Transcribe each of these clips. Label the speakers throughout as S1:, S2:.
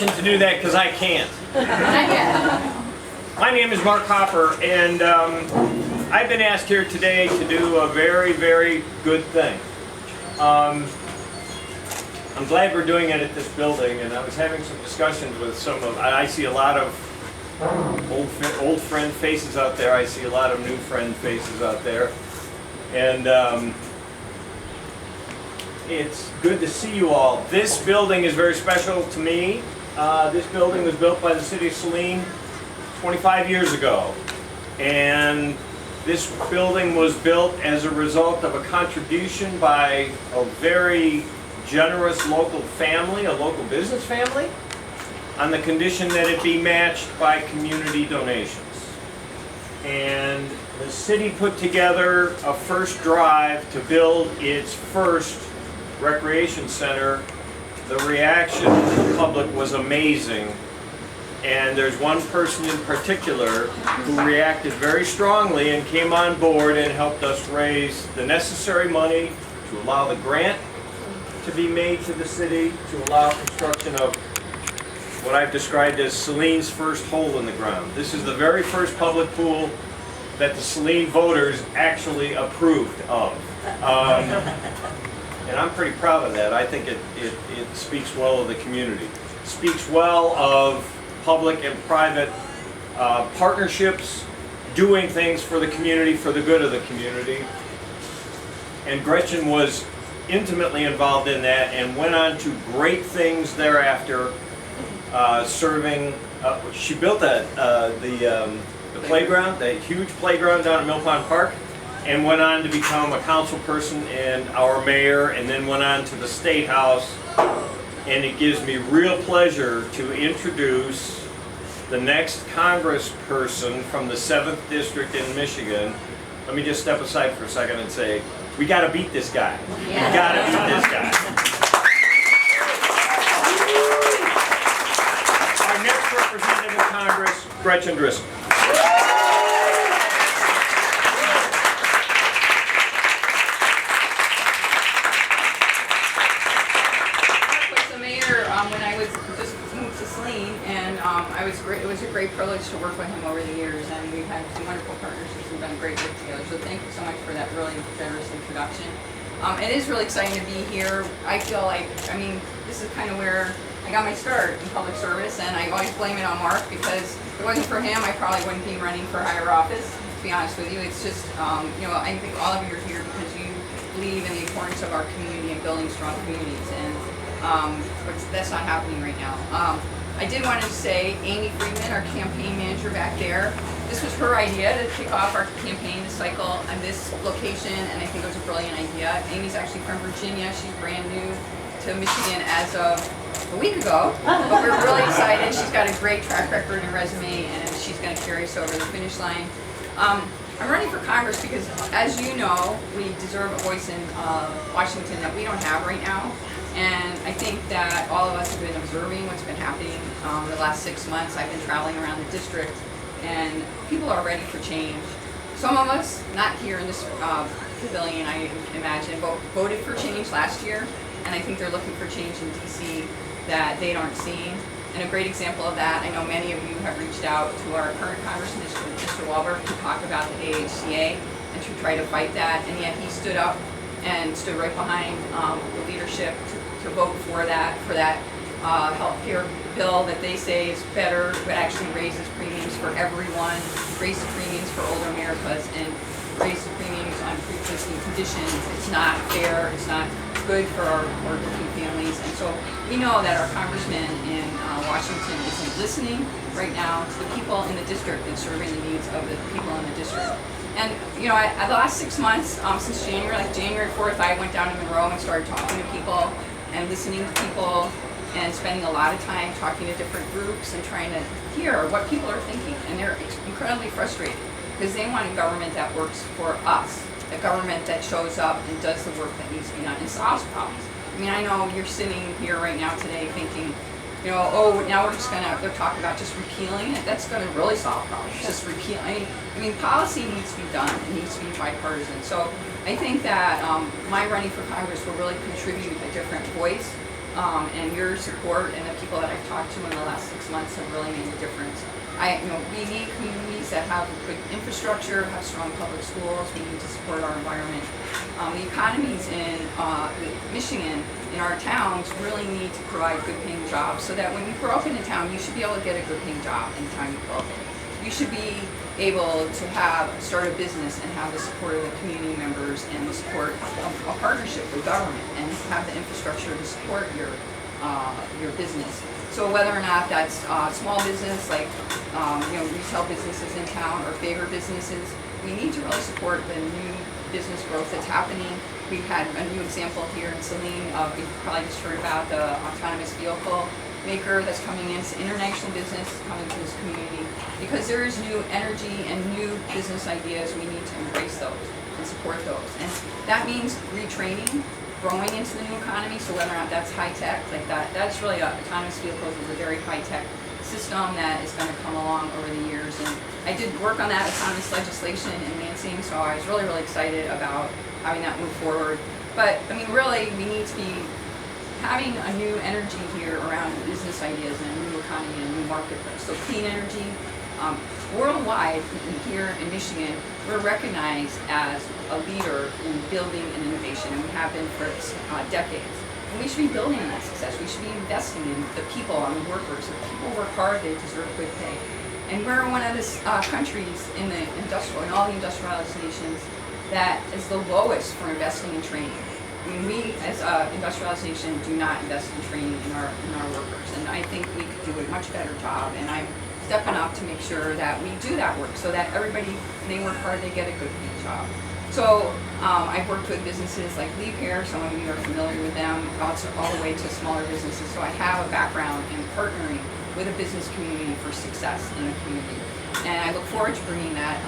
S1: Gretchen to do that because I can't. My name is Mark Hopper, and I've been asked here today to do a very, very good thing. I'm glad we're doing it at this building, and I was having some discussions with some of, I see a lot of old friend faces out there. I see a lot of new friend faces out there. And it's good to see you all. This building is very special to me. This building was built by the city of Saline 25 years ago. And this building was built as a result of a contribution by a very generous local family, a local business family, on the condition that it be matched by community donations. And the city put together a first drive to build its first recreation center. The reaction from the public was amazing. And there's one person in particular who reacted very strongly and came on board and helped us raise the necessary money to allow the grant to be made to the city to allow construction of what I've described as Saline's first hole in the ground. This is the very first public pool that the Saline voters actually approved of. And I'm pretty proud of that. I think it speaks well of the community. It speaks well of public and private partnerships, doing things for the community, for the good of the community. And Gretchen was intimately involved in that and went on to great things thereafter, serving. She built the playground, the huge playground down at Mill Pond Park, and went on to become a council person and our mayor, and then went on to the State House. And it gives me real pleasure to introduce the next congressperson from the 7th District in Michigan. Let me just step aside for a second and say, we got to beat this guy. We got to beat this guy. Our next representative in Congress, Gretchen Driskell.
S2: When I was just moved to Saline, and it was a great privilege to work with him over the years, and we've had some wonderful partnerships and done great work together. So thank you so much for that really generous introduction. It is really exciting to be here. I feel like, this is kind of where I got my start in public service, and I always blame it on Mark, because if it wasn't for him, I probably wouldn't be running for higher office, to be honest with you. It's just, I think all of you are here because you believe in the importance of our community and building strong communities. And that's not happening right now. I did want to say Amy Friedman, our campaign manager back there, this was her idea to kick off our campaign this cycle on this location, and I think it was a brilliant idea. Amy's actually from Virginia. She's brand new to Michigan as of a week ago, but we're really excited. She's got a great track record and resume, and she's going to carry us over the finish line. I'm running for Congress because, as you know, we deserve a voice in Washington that we don't have right now. And I think that all of us have been observing what's been happening the last 6 months. I've been traveling around the district, and people are ready for change. Some of us, not here in this pavilion, I imagine, but voted for change last year, and I think they're looking for change in D.C. that they aren't seeing. And a great example of that, I know many of you have reached out to our current Congressman, Mr. Walberg, to talk about the AHCA and to try to fight that, and yet he stood up and stood right behind the leadership to vote for that health care bill that they say is better, but actually raises premiums for everyone, raises premiums for older Americans, and raises premiums on pre-existing conditions. It's not fair, it's not good for our working families, and so we know that our congressman in Washington isn't listening right now to the people in the district and serving the needs of the people in the district. And the last 6 months, since January, like January 4th, I went down to Monroe and started talking to people and listening to people and spending a lot of time talking to different groups and trying to hear what people are thinking. And they're incredibly frustrated because they want a government that works for us, a government that shows up and does the work that needs to be done and solves problems. I know you're sitting here right now today thinking, now they're talking about just repealing it. That's going to really solve problems. Just repealing. Policy needs to be done. It needs to be bipartisan. So I think that my running for Congress will really contribute a different voice and your support and the people that I've talked to in the last 6 months have really made a difference. We need communities that have good infrastructure, have strong public schools. We need to support our environment. The economies in Michigan, in our towns, really need to provide good paying jobs so that when you grow up in a town, you should be able to get a good paying job in the town you grow up in. You should be able to start a business and have the support of the community members and the support of a partnership with government and have the infrastructure to support your business. So whether or not that's small business like retail businesses in town or bigger businesses, we need to really support the new business growth that's happening. We've had a new example here in Saline. You've probably just heard about the autonomous vehicle maker that's coming in. It's an international business coming to this community. Because there is new energy and new business ideas, we need to embrace those and support those. And that means retraining, growing into the new economy, so whether or not that's high tech, like that's really autonomous vehicles is a very high tech system that is going to come along over the years. And I did work on that autonomous legislation in Lansing, so I was really, really excited about having that move forward. But I mean, really, we need to be having a new energy here around business ideas and a new economy and a new marketplace. So clean energy. Worldwide, here in Michigan, we're recognized as a leader in building and innovation, and we have been for decades. And we should be building on that success. We should be investing in the people and the workers. If people work hard, they deserve good pay. And we're one of the countries in all the industrialized nations that is the lowest for investing in training. I mean, we as an industrialized nation do not invest in training in our workers, and I think we could do a much better job. And I'm stepping up to make sure that we do that work so that everybody, when they work hard, they get a good paid job. So I've worked with businesses like Leave Here, some of you are familiar with them, also all the way to smaller businesses. So I have a background in partnering with a business community for success in a community. And I look forward to bringing that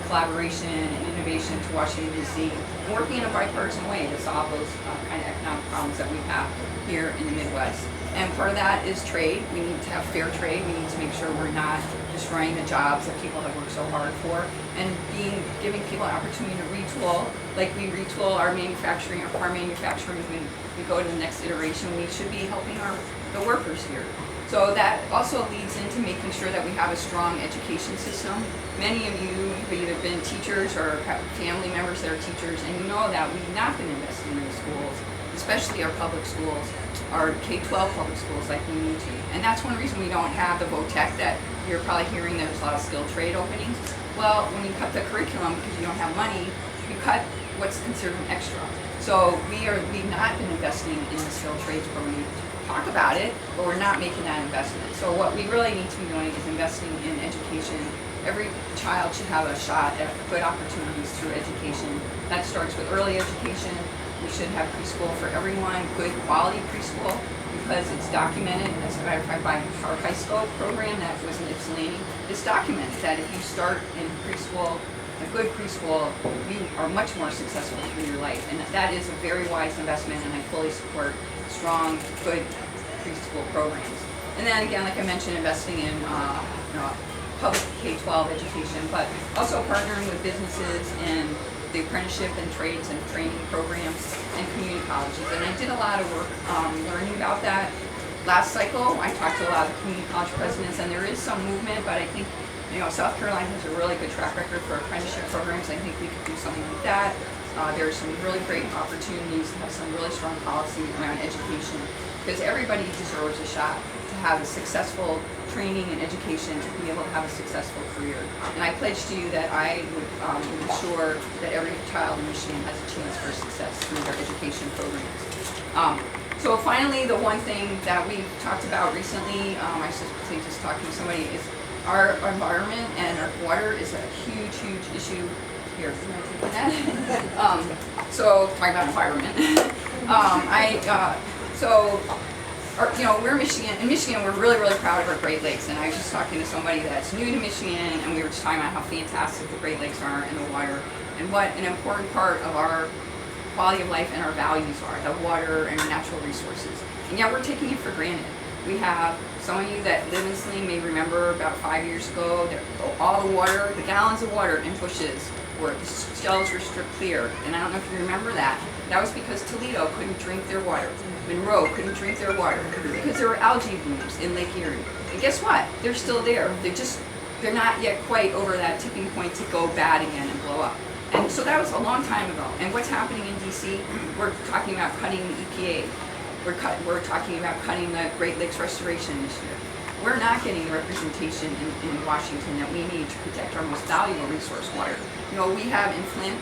S2: collaboration and innovation to Washington, D.C., and working in a bipartisan way to solve those kind of economic problems that we have here in the Midwest. And part of that is trade. We need to have fair trade. We need to make sure we're not destroying the jobs that people have worked so hard for, and giving people an opportunity to retool. Like we retool our manufacturing, our car manufacturing, when we go to the next iteration, we should be helping the workers here. So that also leads into making sure that we have a strong education system. Many of you have either been teachers or have family members that are teachers, and you know that we've not been investing in the schools, especially our public schools, our K-12 public schools like we need to. And that's one reason we don't have the VOTEC that you're probably hearing there's a lot of skilled trade openings. Well, when you cut the curriculum because you don't have money, you cut what's considered an extra. So we've not been investing in the skilled trades program. We talk about it, but we're not making that investment. So what we really need to be doing is investing in education. Every child should have a shot at good opportunities through education. That starts with early education. We should have preschool for everyone, good quality preschool, because it's documented, as a matter of fact, by our high school program that was in Ypsilanti. It's documented that if you start in preschool, a good preschool, you are much more successful through your life. And that is a very wise investment, and I fully support strong, good preschool programs. And then again, like I mentioned, investing in public K-12 education, but also partnering with businesses and the apprenticeship and trades and training programs and community colleges. And I did a lot of work learning about that. Last cycle, I talked to a lot of community college presidents, and there is some movement, but I think South Carolina has a really good track record for apprenticeship programs. I think we could do something like that. There are some really great opportunities to have some really strong policy around education, because everybody deserves a shot to have a successful training and education to be able to have a successful career. And I pledge to you that I would ensure that every child in Michigan has a chance for success through their education programs. So finally, the one thing that we've talked about recently, I was just talking to somebody, is our environment and our water is a huge, huge issue. Here, can I take that? So talking about environment. We're Michigan. In Michigan, we're really, really proud of our Great Lakes. And I was just talking to somebody that's new to Michigan, and we were just talking about how fantastic the Great Lakes are and the water, and what an important part of our quality of life and our values are, the water and our natural resources. And yet we're taking it for granted. We have, some of you that live in Saline may remember about 5 years ago, all the water, the gallons of water in bushes where the shelves were stripped clear. And I don't know if you remember that. That was because Toledo couldn't drink their water. Monroe couldn't drink their water because there were algae blooms in Lake Erie. And guess what? They're still there. They're not yet quite over that tipping point to go bad again and blow up. And so that was a long time ago. And what's happening in DC? We're talking about cutting the EPA. We're talking about cutting the Great Lakes Restoration Initiative. We're not getting the representation in Washington that we need to protect our most valuable resource, water. You know, we have in Flint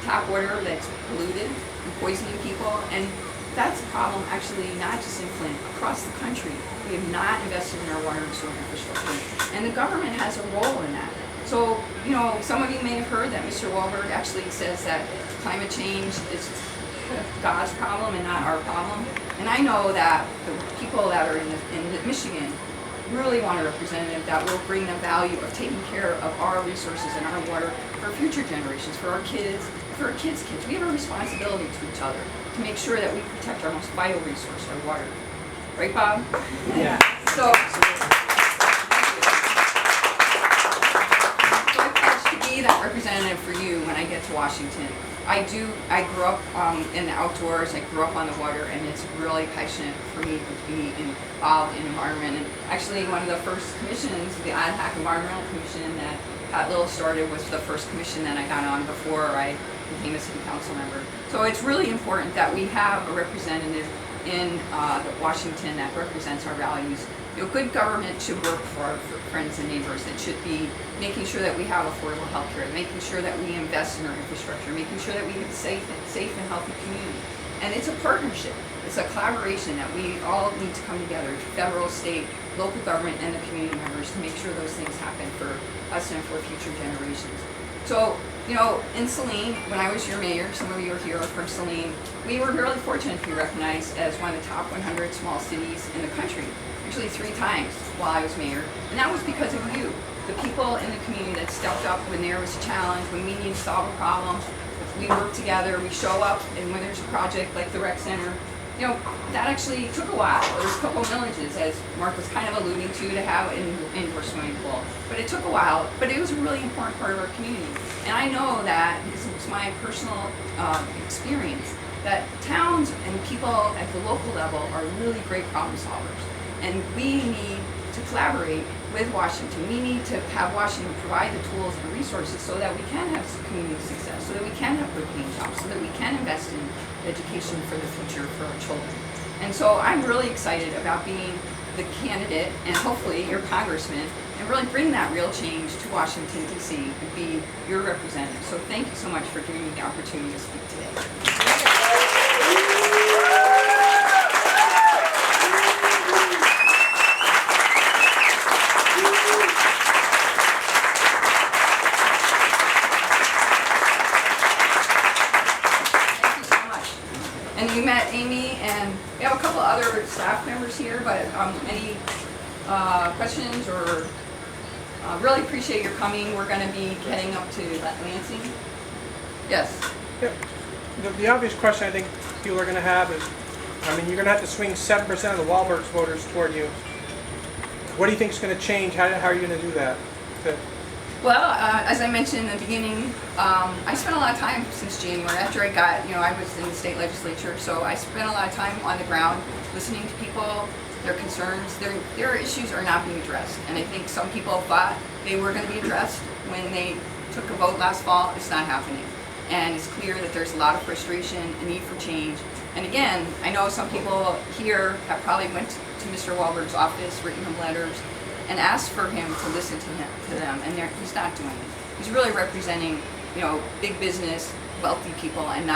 S2: tap water that's polluted and poisoning people, and that's a problem actually not just in Flint, across the country. We have not invested in our water and sewer infrastructure, and the government has a role in that. So, you know, some of you may have heard that Mr. Wahlberg actually says that climate change is God's problem and not our problem. And I know that the people that are in Michigan really want a representative that will bring the value of taking care of our resources and our water for future generations, for our kids, for our kids' kids. We have a responsibility to each other to make sure that we protect our most vital resource, our water. Right, Bob?
S3: Yeah.
S2: So I pledge to be that representative for you when I get to Washington. I grew up in the outdoors, I grew up on the water, and it's really passionate for me to be involved in environment. And actually one of the first commissions, the Ad Hoc Environmental Commission that Pat Little started, was the first commission that I got on before I became a city council member. So it's really important that we have a representative in Washington that represents our values. You know, good government should work for our friends and neighbors. It should be making sure that we have affordable health care, making sure that we invest in our infrastructure, making sure that we have a safe and healthy community. And it's a partnership. It's a collaboration that we all need to come together, federal, state, local government, and the community members, to make sure those things happen for us and for future generations. So, you know, in Saline, when I was your mayor, some of you are here from Saline, we were really fortunate to be recognized as one of the top 100 small cities in the country, actually 3 times while I was mayor. And that was because of you, the people in the community that stepped up when there was a challenge, when we need to solve a problem. We work together, we show up, and when there's a project like the rec center, you know, that actually took a while. There was a couple villages, as Mark was kind of alluding to have an indoor swimming pool. But it took a while, but it was a really important part of our community. And I know that, because it was my personal experience, that towns and people at the local level are really great problem solvers. And we need to collaborate with Washington. We need to have Washington provide the tools and resources so that we can have community success, so that we can have good paying jobs, so that we can invest in education for the future for our children. And so I'm really excited about being the candidate, and hopefully your congressman, and really bring that real change to Washington, D.C. and be your representative. So thank you so much for giving me the opportunity to speak today. And you met Amy, and we have a couple other staff members here, but any questions or really appreciate your coming. We're going to be heading up to Lansing. Yes.
S3: Yep. The obvious question I think people are going to have is, I mean, you're going to have to swing 7% of the Wahlbergs voters toward you. What do you think is going to change? How are you going to do that?
S2: Well, as I mentioned in the beginning, I spent a lot of time since January. After I got, I was in the state legislature, so I spent a lot of time on the ground listening to people, their concerns. Their issues are not being addressed. And I think some people thought they were going to be addressed when they took a vote last fall. It's not happening. And it's clear that there's a lot of frustration, a need for change. And again, I know some people here have probably went to Mr. Wahlberg's office, written him letters, and asked for him to listen to them, and he's not doing it. He's really representing, big business, wealthy people, and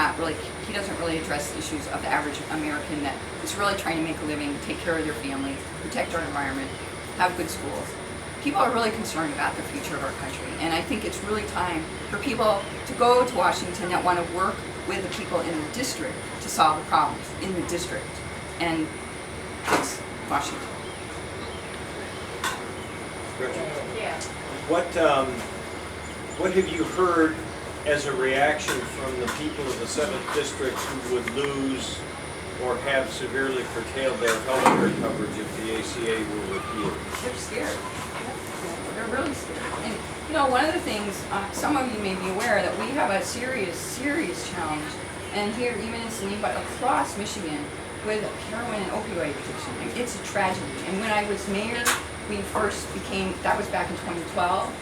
S2: he doesn't really address the issues of the average American that is really trying to make a living, take care of their family, protect our environment, have good schools. People are really concerned about the future of our country, and I think it's really time for people to go to Washington that want to work with the people in the district to solve the problems in the district, and it's Washington.
S1: Gretchen,
S2: Yeah.
S1: what have you heard as a reaction from the people of the 7th District who would lose or have severely curtailed their health care coverage if the ACA were repealed?
S2: They're scared. They're really scared. And you know, one of the things, some of you may be aware that we have a serious challenge, and here even in Saline, but across Michigan, with heroin and opioid addiction. And it's a tragedy. And when I was mayor, we first became, that was back in 2012,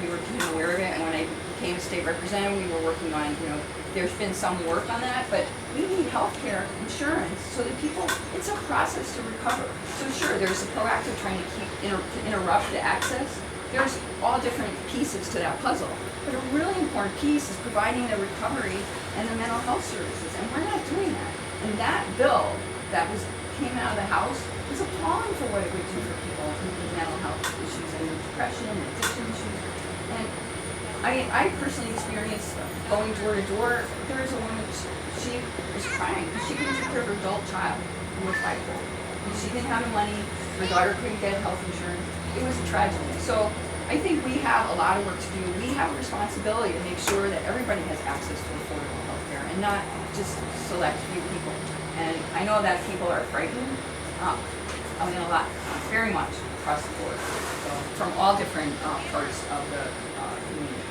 S2: we became aware of it, and when I became a state representative, we were working on, you know, there's been some work on that, but we need healthcare insurance so that people, it's a process to recover. So sure, there's the proactive trying to interrupt the access. There's all different pieces to that puzzle. But a really important piece is providing the recovery and the mental health services, and we're not doing that. And that bill that came out of the House was appalling for what it would do for people with mental health issues and depression and addiction issues. And I personally experienced going door to door. There was a woman, she was crying because she couldn't take care of her adult child who was bipolar. And she didn't have the money, her daughter couldn't get health insurance. It was a tragedy. So I think we have a lot of work to do. We have a responsibility to make sure that everybody has access to affordable health care and not just select few people. And I know that people are frightened, I mean a lot, very much across the board. So from all different parts of the community.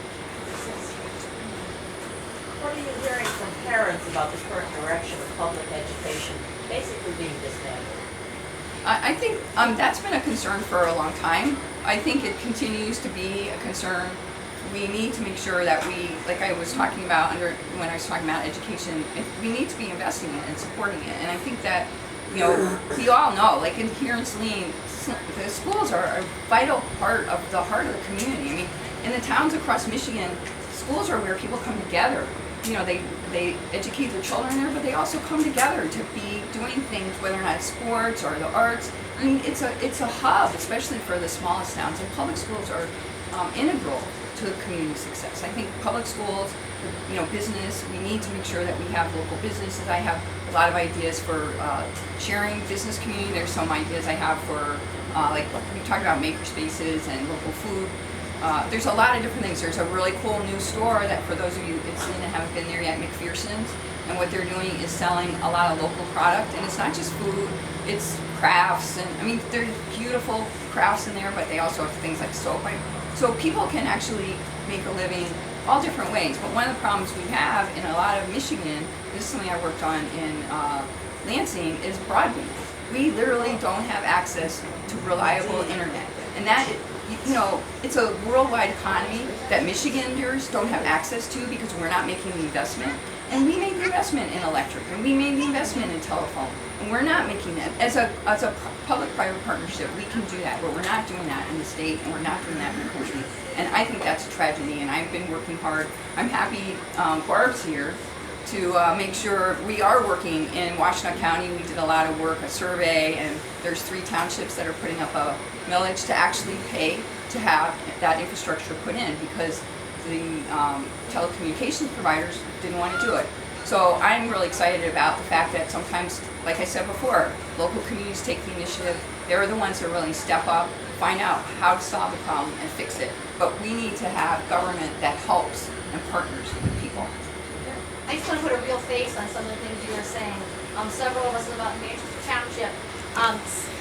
S4: What are you hearing from parents about the current direction of public education basically being disbanded?
S2: I think that's been a concern for a long time. I think it continues to be a concern. We need to make sure that we, like I was talking about when I was talking about education, we need to be investing in it and supporting it. And I think that, you know, we all know, like here in Saline, the schools are a vital part of the heart of the community. I mean, in the towns across Michigan, schools are where people come together. You know, they educate their children there, but they also come together to be doing things, whether or not it's sports or the arts. I mean, it's a hub, especially for the smallest towns. And public schools are integral to community success. I think public schools, you know, business, we need to make sure that we have local businesses. I have a lot of ideas for sharing business community. There's some ideas I have for, like we talked about maker spaces and local food. There's a lot of different things. There's a really cool new store that, for those of you in Saline that haven't been there yet, McPherson's, and what they're doing is selling a lot of local product, and it's not just food, it's crafts, and I mean, there's beautiful crafts in there, but they also have things like soap. So people can actually make a living all different ways. But one of the problems we have in a lot of Michigan, this is something I worked on in Lansing, is broadband. We literally don't have access to reliable internet, and that, you know, it's a worldwide economy that Michiganders don't have access to because we're not making the investment. And we made the investment in electric, and we made the investment in telephone, and we're not making that. As a public-private partnership, we can do that, but we're not doing that in the state, and we're not doing that in the country. And I think that's a tragedy, and I've been working hard. I'm happy Barb's here to make sure we are working in Washtenaw County. We did a lot of work, a survey, and there's 3 townships that are putting up a millage to actually pay to have that infrastructure put in because the telecommunications providers didn't want to do it. So I'm really excited about the fact that sometimes, like I said before, local communities take the initiative. They're the ones that are willing to step up, find out how to solve the problem and fix it. But we need to have government that helps and partners with people.
S5: I just want to put a real face on some of the things you were saying. Several of us live out in Manchester Township,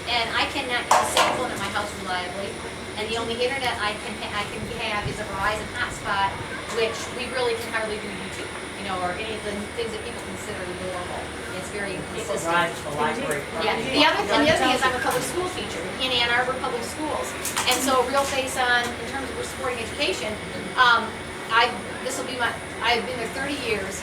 S5: and I cannot get a cell phone at my house reliably. And the only internet I can have is a Verizon hotspot, which we really can hardly do YouTube, you know, or any of the things that people consider normal. It's very
S4: People
S5: inconsistent.
S4: drive to the library.
S5: Yeah. The other thing is I'm a public school teacher in Ann Arbor Public Schools, and so real face on in terms of supporting education. I've been there 30 years.